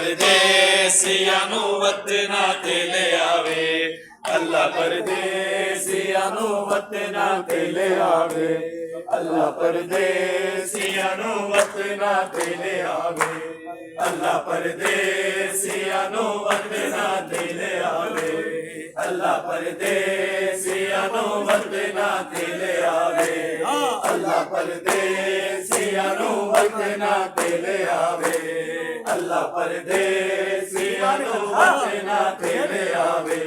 परदेसिया नू वतना ते ले आवे, अल्लाह परदेसिया नू वतना ते ले आवे, अल्लाह परदेसिया नू वतना ते ले आवे, अल्लाह परदेसिया नू वतना ते ले आवे, अल्लाह परदेसिया नू वतना ते ले आवे, अल्लाह परदेसिया नू वतना ते ले आवे, अल्लाह परदेसिया नू वतना ते ले आवे।